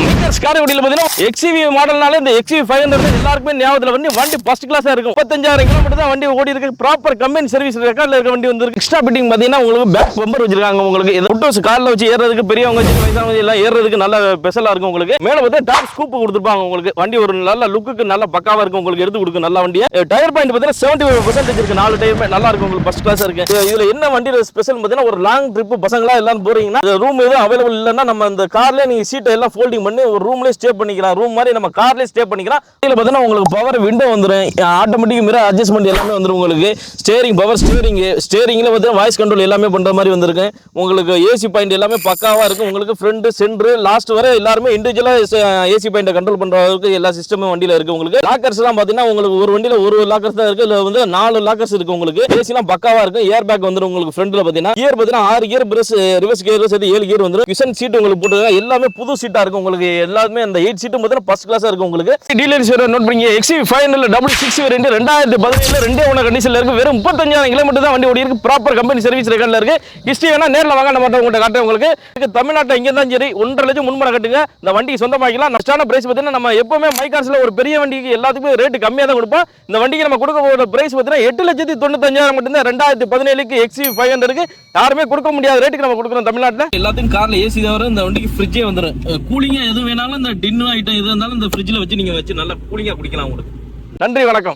வணக்கம். காரைக்குடியில் பார்த்தீங்கன்னா XUV மாடல்னால இந்த XUV 500 எல்லாருக்குமே ஞாபகத்தில் வந்து வண்டி ஃபர்ஸ்ட் கிளாஸா இருக்கும். 35,000 கிலோமீட்டர் தான் வண்டி ஓடி இருக்கு. ப்ராப்பர் கம்பெனி சர்வீஸ் ரெக்கார்ட்ல இருக்க வண்டி வந்து எக்ஸ்ட்ரா பிட்டிங் பார்த்தீங்கன்னா உங்களுக்கு பேக் பம்பர் வச்சிருக்காங்க. உங்களுக்கு இது ஃபுட்டோஸ் கார்ல வச்சு ஏறதுக்கு பெரியவங்க வயசானவங்க எல்லாம் ஏறதுக்கு நல்ல ஸ்பெஷலா இருக்கும். உங்களுக்கு மேல வந்து டாப் ஸ்கூப் கொடுத்துருப்பாங்க. உங்களுக்கு வண்டி ஒரு நல்ல லுக்குக்கு நல்ல பக்காவா இருக்கும். உங்களுக்கு எடுத்து கொடுக்கும் நல்ல வண்டியை. டயர் பாயிண்ட் பார்த்தீங்கன்னா 75% இருக்கு. 4 டயர் நல்லா இருக்கும். உங்களுக்கு ஃபர்ஸ்ட் கிளாஸா இருக்கு. இதுல என்ன வண்டியோட ஸ்பெஷல் பார்த்தீங்கன்னா ஒரு லாங் ட்ரிப் பசங்களா எல்லாம் போறீங்கன்னா ரூம் எதுவும் அவைலபிள் இல்லைன்னா நம்ம இந்த கார்ல நீங்க சீட்டை எல்லாம் ஃபோல்டிங் பண்ணி ஒரு ரூம்ல ஸ்டே பண்ணிக்கலாம். ரூம் மாதிரி நம்ம கார்ல ஸ்டே பண்ணிக்கலாம். இதுல பார்த்தீங்கன்னா உங்களுக்கு பவர் விண்டோ வந்துரும். ஆட்டோமேட்டிக் மிரர் அட்ஜஸ்ட்மென்ட் எல்லாமே வந்துரும். உங்களுக்கு ஸ்டீரிங் பவர் ஸ்டீரிங்ல பார்த்தீங்கன்னா வாய்ஸ் கண்ட்ரோல் எல்லாமே பண்ற மாதிரி வந்திருக்கு. உங்களுக்கு ஏசி பாயிண்ட் எல்லாமே பக்காவா இருக்கும். உங்களுக்கு ஃப்ரண்ட் சென்டர் லாஸ்ட் வரை எல்லாரும் இண்டிவிஜுவலா ஏசி பாயிண்ட் கண்ட்ரோல் பண்ற அளவுக்கு எல்லா சிஸ்டமும் வண்டியில இருக்கு. உங்களுக்கு லாக்கர்ஸ் எல்லாம் பார்த்தீங்கன்னா உங்களுக்கு ஒரு வண்டியில ஒரு லாக்கர்ஸ் தான் இருக்கு. இதுல வந்து 4 லாக்கர்ஸ் இருக்கு. உங்களுக்கு ஏசி எல்லாம் பக்காவா இருக்கும். ஏர் பேக் வந்துரும். உங்களுக்கு ஃப்ரண்ட்ல பார்த்தீங்கன்னா கியர் பார்த்தீங்கன்னா 6 கியர் ரிவர்ஸ் கியர் சேர்த்து 7 கியர் வந்துரும். கிஷன் சீட் உங்களுக்கு போட்டுருக்காங்க. எல்லாமே புது சீட்டா இருக்கும். உங்களுக்கு எல்லாமே அந்த 8 சீட்டும் பார்த்தீங்கன்னா ஃபர்ஸ்ட் கிளாஸா இருக்கும். உங்களுக்கு டீலர்ஸ் நோட் பண்ணி XUV 500 66 வேரியன்ட் 2017 ரெண்டே ஒன்று கண்டிஷன்ல இருக்கு. வெறும் 35,000 கிலோமீட்டர் தான் வண்டி ஓடி இருக்கு. ப்ராப்பர் கம்பெனி சர்வீஸ் ரெக்கார்ட்ல இருக்கு. ஹிஸ்டரி வேணா நேரில் வாங்க, நம்ம உங்கள்கிட்ட காட்டுறேன். உங்களுக்கு தமிழ்நாட்டில் எங்கே இருந்தாலும் சரி 1.5 லட்சம் முன்பணம் கட்டுங்க. இந்த வண்டி சொந்தமாக்கலாம். நஷ்டான பிரைஸ் பார்த்தீங்கன்னா நம்ம எப்பவுமே மைகார்ஸ்ல ஒரு பெரிய வண்டிக்கு எல்லாத்துக்குமே ரேட்டு கம்மியாக தான் கொடுப்போம். இந்த வண்டிக்கு நம்ம கொடுக்க போகிற பிரைஸ் பார்த்தீங்கன்னா 8,95,000 மட்டும்தான். 2017 XUV 500 யாருமே கொடுக்க முடியாத ரேட்டுக்கு நம்ம கொடுக்குறோம் தமிழ்நாட்டில். எல்லாத்துக்கும் கார்ல ஏசி தான் வரும். இந்த வண்டிக்கு ஃப்ரிட்ஜே வந்துடும். கூலிங்கா எது வேணாலும் இந்த டின்னு ஐட்டம் எது இருந்தாலும் இந்த ஃப்ரிட்ஜில் வச்சு நீங்க வச்சு நல்லா கூலிங்கா குடிக்கலாம். உங்களுக்கு நன்றி, வணக்கம்.